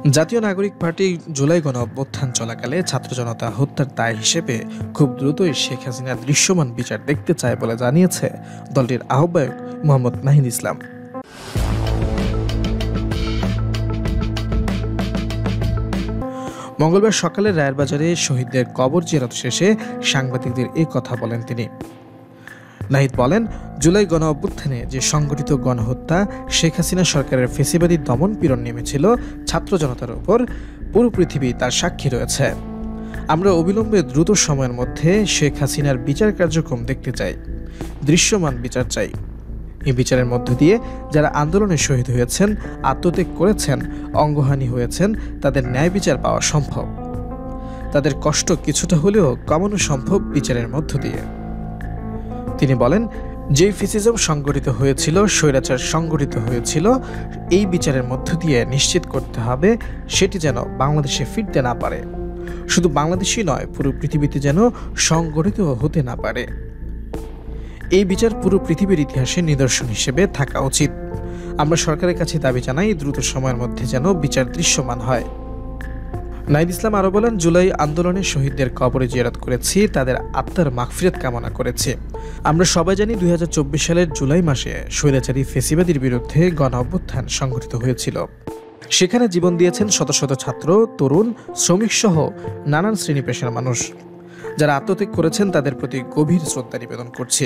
জাতীয় নাগরিক পার্টি জুলাই গণ অভ্যুত্থান চলাকালে ছাত্র জনতা হত্যার দায় হিসেবে খুব দ্রুতই শেখ হাসিনার দৃশ্যমান বিচার দেখতে চায় বলে জানিয়েছে দলটির আহ্বায়ক মোহাম্মদ নাহিদ ইসলাম। মঙ্গলবার সকালে রায়েরবাজারে শহীদদের কবর জিয়ারত শেষে সাংবাদিকদের এ কথা বলেন তিনি। নাহিদ বলেন, জুলাই গণ অভ্যুত্থানে যে সংগঠিত গণহত্যা শেখ হাসিনা সরকারের ফেসিবাদী দমন পীড়ন নেমেছিল ছাত্র জনতার উপর, পুরো পৃথিবী তার সাক্ষী রয়েছে। আমরা অবিলম্বে দ্রুত সময়ের মধ্যে শেখ হাসিনার বিচার কার্যক্রম দেখতে চাই, দৃশ্যমান বিচার চাই। এই বিচারের মধ্য দিয়ে যারা আন্দোলনে শহীদ হয়েছেন, আত্মত্যাগ করেছেন, অঙ্গহানি হয়েছেন, তাদের ন্যায় বিচার পাওয়া সম্ভব। তাদের কষ্ট কিছুটা হলেও কমানো সম্ভব বিচারের মধ্য দিয়ে। তিনি বলেন, যেই ফ্যাসিজম সংগঠিত হয়েছিল, স্বৈরাচার সংগঠিত হয়েছিল, এই বিচারের মধ্য দিয়ে নিশ্চিত করতে হবে সেটি যেন বাংলাদেশে ফিরতে না পারে। শুধু বাংলাদেশই নয়, পুরো পৃথিবীতে যেন সংগঠিত হতে না পারে। এই বিচার পুরো পৃথিবীর ইতিহাসে নিদর্শন হিসেবে থাকা উচিত। আমরা সরকারের কাছে দাবি জানাই, দ্রুত সময়ের মধ্যে যেন বিচার দৃশ্যমান হয়। নাহিদ ইসলাম আরও বলেন, জুলাই আন্দোলনে শহীদদের কবরে জিয়ারত করেছি, তাদের আত্মার মাগফিরাত কামনা করেছি। আমরা সবাই জানি 2024 সালের জুলাই মাসে স্বৈরাচারী ফেসিবাদীর বিরুদ্ধে গণ অভ্যুত্থান সংঘটিত হয়েছিল। সেখানে জীবন দিয়েছেন শত শত ছাত্র, তরুণ, শ্রমিক সহ নানান শ্রেণী পেশার মানুষ। যারা আত্মত্যাগ করেছেন তাদের প্রতি গভীর শ্রদ্ধা নিবেদন করছি।